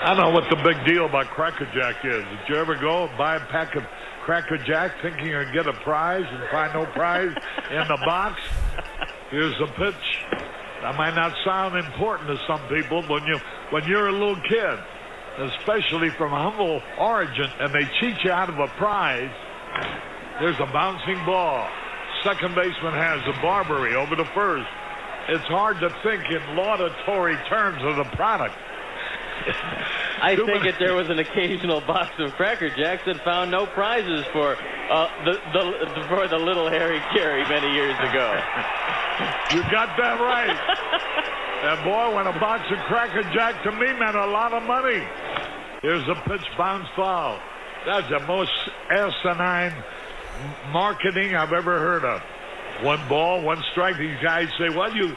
I don't know what the big deal about Cracker Jack is. Did you ever go and buy a pack of Cracker Jack thinking you'd get a prize and find no prize in the box? Here's the pitch. That might not sound important to some people when you're a little kid, especially from humble origin, and they cheat you out of a prize. There's a bouncing ball. Second baseman has a Barbary over to first. It's hard to think in laudatory terms of the product. I think if there was an occasional box of Cracker Jacks that found no prizes for the little Harry Carey many years ago. You got that right. And boy, when a box of Cracker Jack to me meant a lot of money. Here's a pitch, bounce foul. That's the most asinine marketing I've ever heard of. 1 ball, 1 strike. These guys say, well, you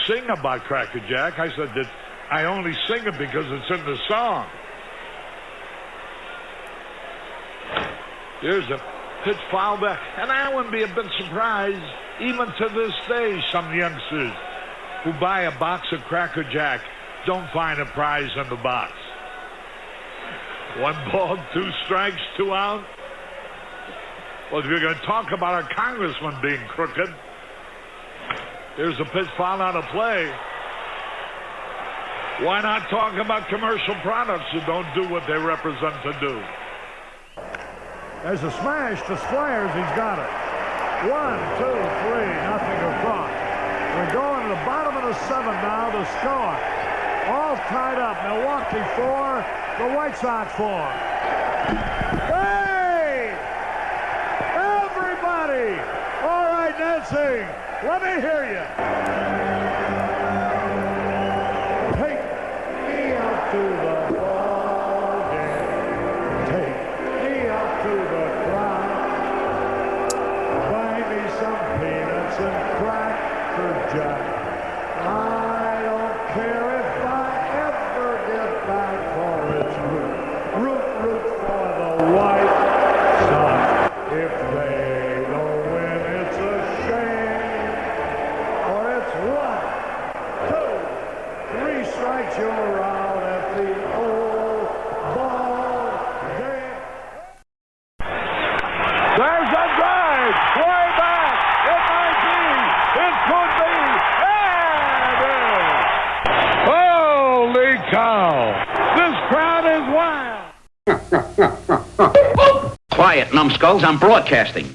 sing about Cracker Jack. I said that I only sing it because it's in the song. Here's a pitch foul back. And I wouldn't be a bit surprised, even to this day, some youngsters who buy a box of Cracker Jack don't find a prize in the box. 1 ball, 2 strikes, 2 out. Well, if you're going to talk about our congressman being crooked, here's a pitch foul out of play. Why not talk about commercial products who don't do what they represent to do? There's a smash to Squires. He's got it. 1, 2, 3, nothing across. We're going to the bottom of the 7th now to score. All tied up. Milwaukee 4, the White Sox 4. Hey! Everybody! All right, Nancy, let me hear you. Take me out to the ball game. Take me out to the crowd. Buy me some peanuts and Cracker Jack. I don't care if I ever get back for its root for the White Sox. If they don't win, it's a shame. Or it's 1, cow. This crowd is wild. Quiet, numbskulls. I'm broadcasting.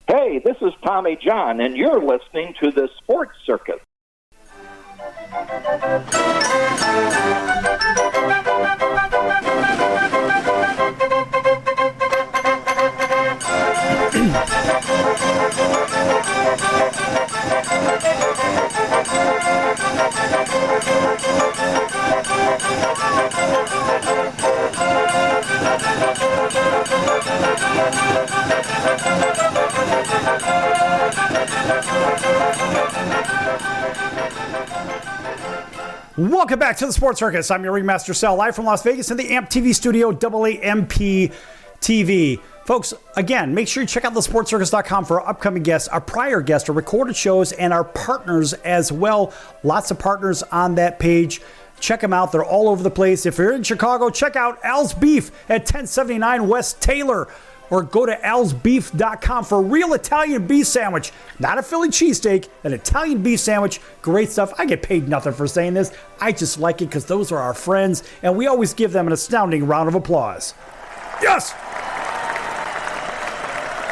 Hey, this is Tommy John, and you're listening to the Sports Circus. Welcome back to the Sports Circus. I'm your Ringmaster Sal, live from Las Vegas in the AMP TV studio, AAMP TV. Folks, again, make sure you check out thesportscircus.com for our upcoming guests, our prior guests, our recorded shows, and our partners as well. Lots of partners on that page. Check them out. They're all over the place. If you're in Chicago, check out Al's Beef at 1079 West Taylor. Or go to alsbeef.com for a real Italian beef sandwich. Not a Philly cheesesteak, an Italian beef sandwich. Great stuff. I get paid nothing for saying this. I just like it because those are our friends, and we always give them an astounding round of applause. Yes!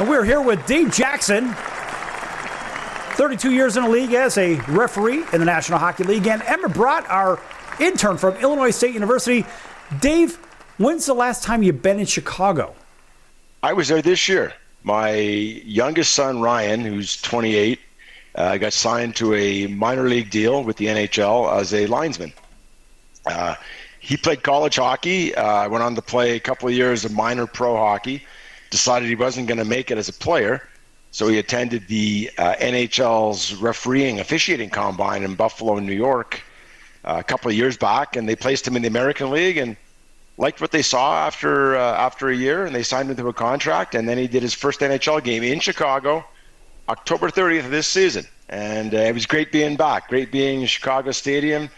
And we're here with Dave Jackson, 32 years in the league as a referee in the National Hockey League, and Emma Brott, our intern from Illinois State University. Dave, when's the last time you've been in Chicago? I was there this year. My youngest son, Ryan, who's 28, got signed to a minor league deal with the NHL as a linesman. He played college hockey, went on to play a couple of years of minor pro hockey, decided he wasn't going to make it as a player, so he attended the NHL's officiating combine in Buffalo, New York, a couple of years back, and they placed him in the American League and liked what they saw after a year, and they signed him to a contract, and then he did his first NHL game in Chicago, October 30th of this season. And it was great being back, great being in Chicago Stadium,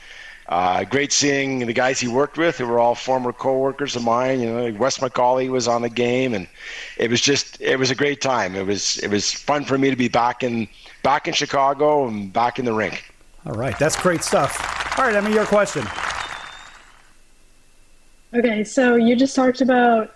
great seeing the guys he worked with who were all former co-workers of mine. You know, Wes McCauley was on the game, and it was a great time. It was fun for me to be back in Chicago and back in the rink. All right, that's great stuff. All right, Emma, your question. Okay, so you just talked about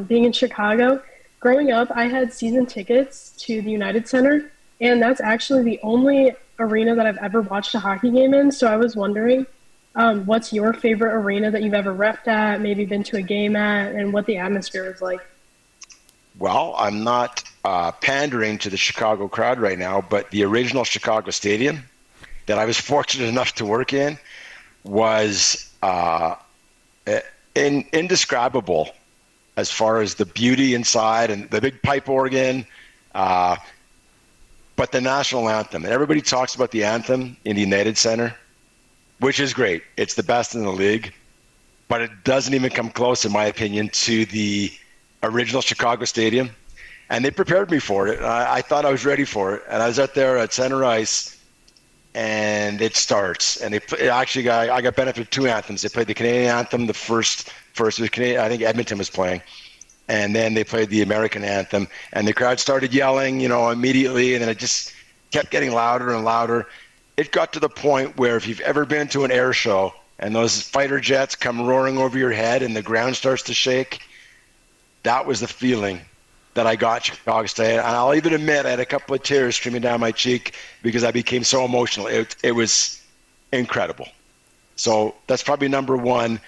being in Chicago. Growing up, I had season tickets to the United Center, and that's actually the only arena that I've ever watched a hockey game in. So I was wondering, what's your favorite arena that you've ever reffed at, maybe been to a game at, and what the atmosphere is like? Well, I'm not pandering to the Chicago crowd right now, but the original Chicago Stadium that I was fortunate enough to work in was indescribable as far as the beauty inside and the big pipe organ, but the national anthem. And everybody talks about the anthem in the United Center, which is great. It's the best in the league, but it doesn't even come close, in my opinion, to the original Chicago Stadium. And they prepared me for it. I thought I was ready for it. And I was out there at center ice, and it starts. And I got benefit of two anthems. They played the Canadian anthem, the first was Canadian. I think Edmonton was playing. And then they played the American anthem. And the crowd started yelling, immediately. And then it just kept getting louder and louder. It got to the point where if you've ever been to an air show and those fighter jets come roaring over your head and the ground starts to shake, that was the feeling that I got in Chicago State. And I'll even admit I had a couple of tears streaming down my cheek because I became so emotional. It was incredible. So that's probably number one.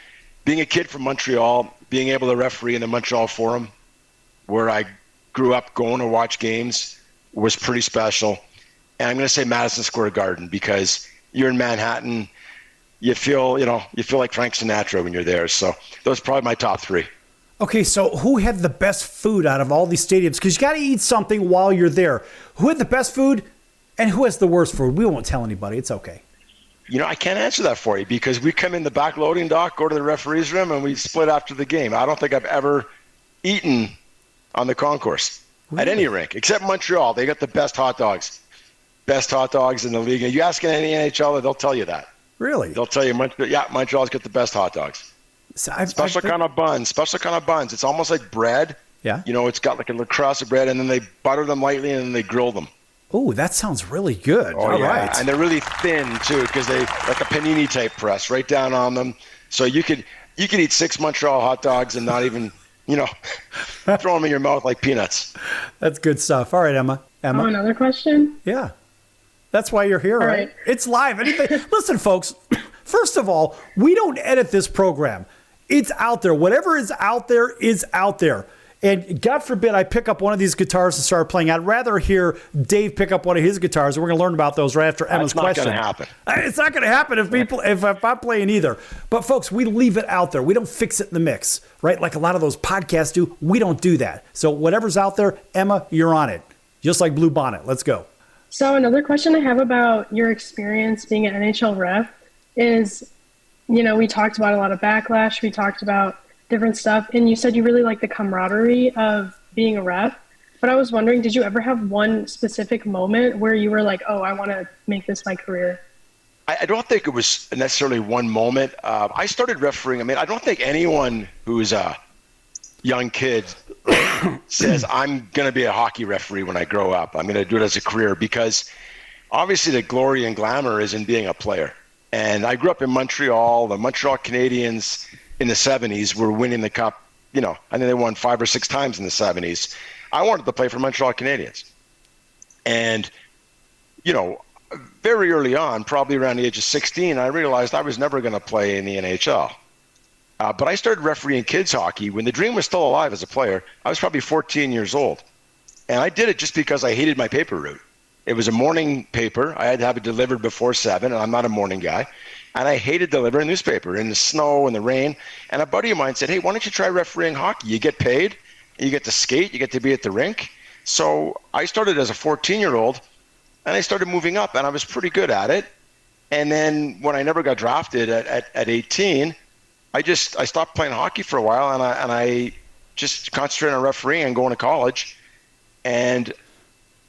Being a kid from Montreal, being able to referee in the Montreal Forum, where I grew up going to watch games, was pretty special. And I'm going to say Madison Square Garden because you're in Manhattan. You feel like Frank Sinatra when you're there. So those are probably my top three. Okay, so who had the best food out of all these stadiums? Because you got to eat something while you're there. Who had the best food and who has the worst food? We won't tell anybody. It's okay. I can't answer that for you because we come in the back loading dock, go to the referee's room, and we split after the game. I don't think I've ever eaten on the concourse at any rink, except Montreal. They got the best hot dogs. Best hot dogs in the league. And you ask any NHL, they'll tell you that. Really? They'll tell you, Montreal's got the best hot dogs. So special kind of buns. It's almost like bread. Yeah. It's got like a little crust of bread, and then they butter them lightly, and then they grill them. Oh, that sounds really good. Oh, All yeah. right. And they're really thin too, because they like a panini type press right down on them. So you could eat 6 Montreal hot dogs and not even, throw them in your mouth like peanuts. That's good stuff. All right, Emma. Oh, another question? Yeah. That's why you're here, right? It's live. Listen, folks, first of all, we don't edit this program. It's out there. Whatever is out there is out there. And God forbid I pick up one of these guitars and start playing. I'd rather hear Dave pick up one of his guitars. We're going to learn about those right after Emma's question. That's not going to happen. It's not going to happen if I'm playing either. But folks, we leave it out there. We don't fix it in the mix, right? Like a lot of those podcasts do. We don't do that. So whatever's out there, Emma, you're on it. Just like Blue Bonnet. Let's go. So another question I have about your experience being an NHL ref is, we talked about a lot of backlash. We talked about different stuff. And you said you really like the camaraderie of being a ref. But I was wondering, did you ever have one specific moment where you were like, oh, I want to make this my career? I don't think it was necessarily one moment. I started refereeing. I don't think anyone who's a young kid says, I'm going to be a hockey referee when I grow up. I'm going to do it as a career, because obviously the glory and glamour is in being a player. And I grew up in Montreal. The Montreal Canadiens in the 70s were winning the cup. I think they won 5 or 6 times in the 70s. I wanted to play for Montreal Canadiens. And, very early on, probably around the age of 16, I realized I was never going to play in the NHL. But I started refereeing kids hockey when the dream was still alive as a player. I was probably 14 years old. And I did it just because I hated my paper route. It was a morning paper. I had to have it delivered before 7, and I'm not a morning guy. And I hated delivering newspaper in the snow and the rain. And a buddy of mine said, hey, why don't you try refereeing hockey? You get paid, you get to skate, you get to be at the rink. So I started as a 14-year-old, and I started moving up, and I was pretty good at it. And then when I never got drafted at 18, I stopped playing hockey for a while, and I just concentrated on refereeing and going to college. And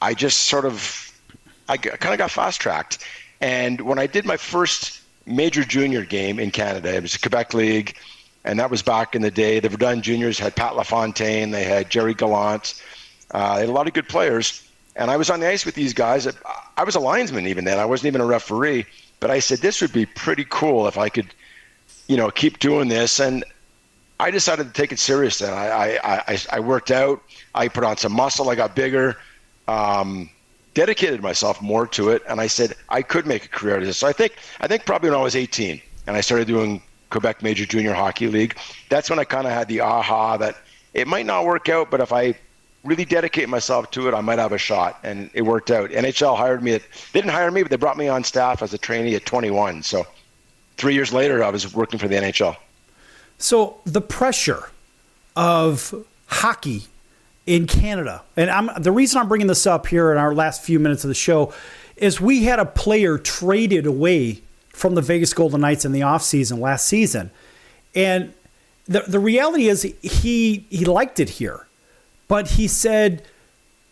I just kind of got fast-tracked. And when I did my first major junior game in Canada, it was a Quebec League, and that was back in the day. The Verdun juniors had Pat LaFontaine, they had Jerry Gallant, they had a lot of good players. And I was on the ice with these guys. I was a linesman even then. I wasn't even a referee. But I said, this would be pretty cool if I could, keep doing this. And I decided to take it serious then. I worked out. I put on some muscle. I got bigger, dedicated myself more to it. And I said, I could make a career out of this. So I think probably when I was 18 and I started doing Quebec Major Junior Hockey League, that's when I kind of had the aha that it might not work out, but if I really dedicate myself to it, I might have a shot. And it worked out. NHL hired me. They didn't hire me, but they brought me on staff as a trainee at 21. So 3 years later, I was working for the NHL. So the pressure of hockey in Canada, and the reason I'm bringing this up here in our last few minutes of the show is we had a player traded away from the Vegas Golden Knights in the offseason last season. And the reality is he liked it here. But he said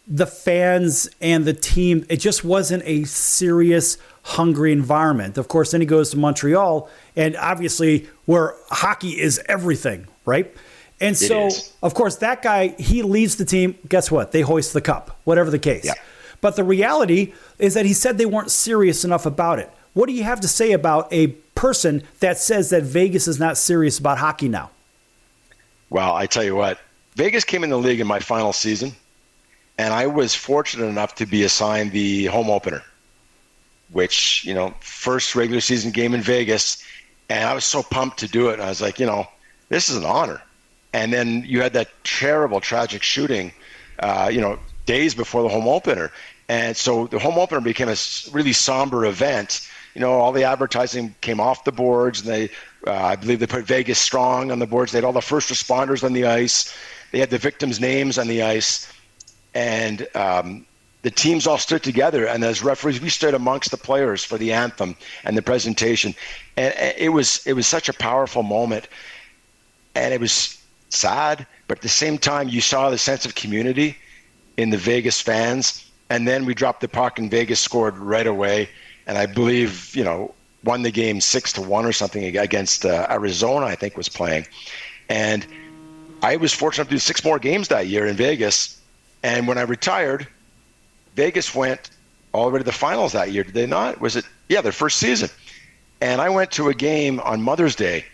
the fans and the team, it just wasn't a serious, hungry environment. Of course, then he goes to Montreal, and obviously where hockey is everything, right? And so, of course, that guy, he leads the team. Guess what? They hoist the cup, whatever the case. Yeah. But the reality is that he said they weren't serious enough about it. What do you have to say about a person that says that Vegas is not serious about hockey now? Well, I tell you what. Vegas came in the league in my final season, and I was fortunate enough to be assigned the home opener, which, first regular season game in Vegas, and I was so pumped to do it. And I was like, this is an honor. And then you had that terrible, tragic shooting, days before the home opener. And so the home opener became a really somber event. All the advertising came off the boards, and I believe they put Vegas Strong on the boards. They had all the first responders on the ice. They had the victims' names on the ice, and the teams all stood together. And as referees, we stood amongst the players for the anthem and the presentation. And it was such a powerful moment, and it was sad. But at the same time, you saw the sense of community in the Vegas fans. And then we dropped the puck, and Vegas scored right away. And I believe, won the game 6-1 or something against Arizona, I think was playing. And I was fortunate to do 6 more games that year in Vegas. And when I retired, Vegas went all the way to the finals that year, did they not? Was it? Yeah, their first season. And I went to a game on Mother's Day.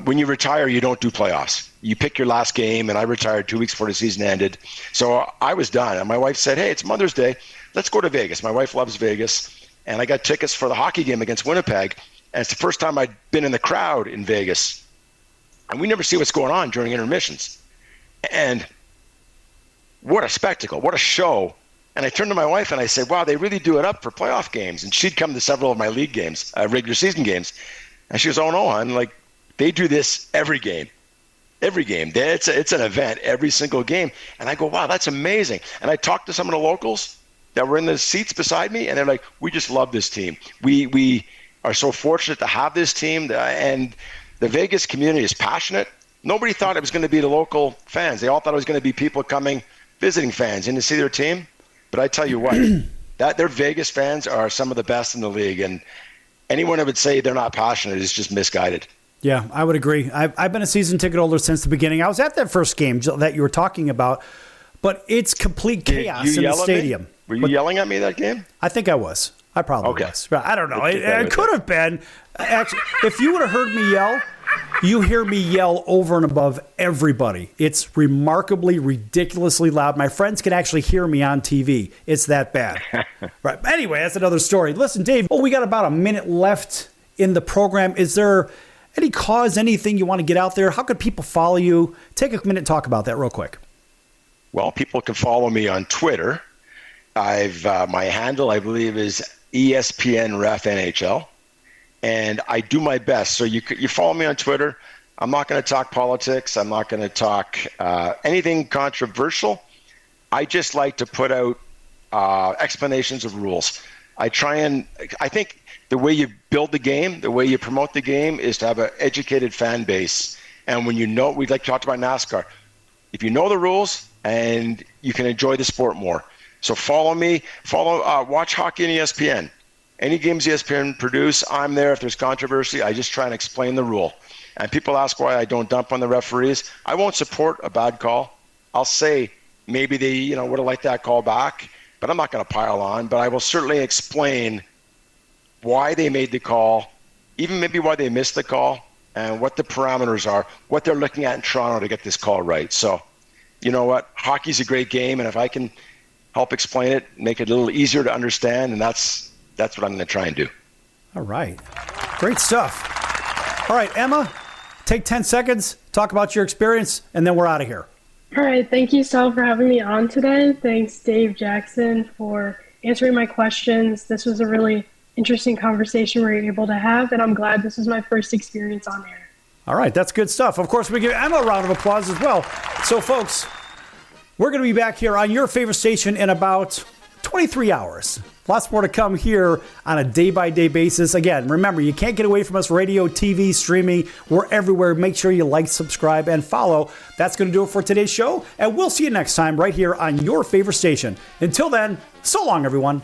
When you retire, you don't do playoffs. You pick your last game, and I retired 2 weeks before the season ended. So I was done. And my wife said, hey, it's Mother's Day. Let's go to Vegas. My wife loves Vegas. And I got tickets for the hockey game against Winnipeg. And it's the first time I'd been in the crowd in Vegas. And we never see what's going on during intermissions. And what a spectacle, what a show. And I turned to my wife and I said, wow, they really do it up for playoff games. And she'd come to several of my league games, regular season games. And she goes, oh, no, hon, like, they do this every game. Every game. It's an event every single game. And I go, wow, that's amazing. And I talked to some of the locals that were in the seats beside me, and they're like, we just love this team. We are so fortunate to have this team, and the Vegas community is passionate. Nobody thought it was going to be the local fans. They all thought it was going to be people coming, visiting fans in to see their team. But I tell you what, their Vegas fans are some of the best in the league, and anyone that would say they're not passionate is just misguided. Yeah, I would agree. I've been a season ticket holder since the beginning. I was at that first game that you were talking about, but it's complete chaos in the stadium. Were you yelling at me that game? I think I was. I probably was. I don't know. It could have been. Actually, if you would have heard me yell, you hear me yell over and above everybody. It's remarkably, ridiculously loud. My friends can actually hear me on TV. It's that bad. Right. Anyway, that's another story. Listen, Dave, we got about a minute left in the program. Is there any cause, anything you want to get out there? How could people follow you? Take a minute and talk about that real quick. Well, people can follow me on Twitter. My handle, I believe, is ESPN Ref NHL, and I do my best. So you follow me on Twitter. I'm not going to talk politics. I'm not going to talk anything controversial. I just like to put out explanations of rules. I think the way you build the game, the way you promote the game, is to have an educated fan base. And when we like talked about NASCAR, if you know the rules, and you can enjoy the sport more. So follow me, watch hockey on ESPN. Any games ESPN produce, I'm there. If there's controversy, I just try and explain the rule. And people ask why I don't dump on the referees. I won't support a bad call. I'll say maybe they would have liked that call back, but I'm not going to pile on. But I will certainly explain why they made the call, even maybe why they missed the call, and what the parameters are, what they're looking at in Toronto to get this call right. So, you know what? Hockey's a great game, and if I can help explain it, make it a little easier to understand, and that's what I'm going to try and do. All right. Great stuff. All right, Emma, take 10 seconds, talk about your experience, and then we're out of here. All right. Thank you, Sal, for having me on today. Thanks, Dave Jackson, for answering my questions. This was a really interesting conversation we were able to have, and I'm glad this is my first experience on air. All right, that's good stuff. Of course, we give Emma a round of applause as well. So, folks, we're going to be back here on your favorite station in about 23 hours. Lots more to come here on a day-by-day basis. Again, remember, you can't get away from us. Radio, TV, streaming, we're everywhere. Make sure you like, subscribe, and follow. That's going to do it for today's show, and we'll see you next time right here on your favorite station. Until then, so long, everyone.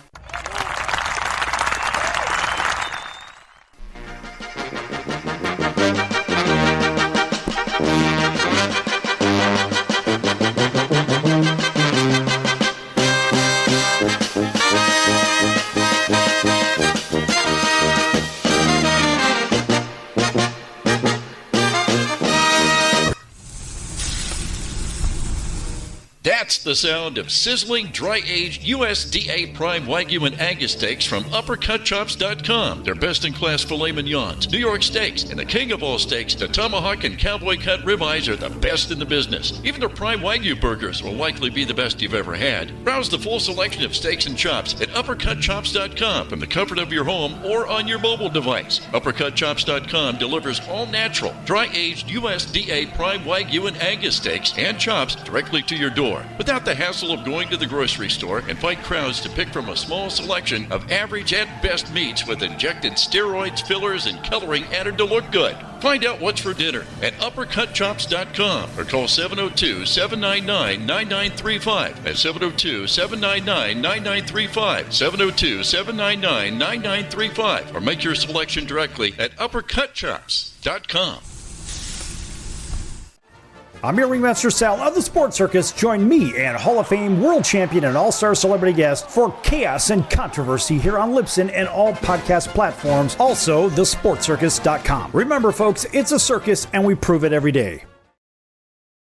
That's the sound of sizzling, dry-aged USDA Prime Wagyu and Angus steaks from UpperCutChops.com. Their best-in-class filet mignons, New York steaks, and the king of all steaks, the tomahawk and cowboy cut ribeyes are the best in the business. Even their Prime Wagyu burgers will likely be the best you've ever had. Browse the full selection of steaks and chops at UpperCutChops.com from the comfort of your home or on your mobile device. UpperCutChops.com delivers all-natural, dry-aged USDA Prime Wagyu and Angus steaks and chops directly to your door, without the hassle of going to the grocery store and fight crowds to pick from a small selection of average at best meats with injected steroids, fillers, and coloring added to look good. Find out what's for dinner at UpperCutChops.com or call 702-799-9935. That's 702-799-9935. 702-799-9935. Or make your selection directly at UpperCutChops.com. I'm your Ringmaster Sal of the Sports Circus. Join me and Hall of Fame world champion and all-star celebrity guest for chaos and controversy here on Libsyn and all podcast platforms. Also, thesportscircus.com. Remember, folks, it's a circus and we prove it every day.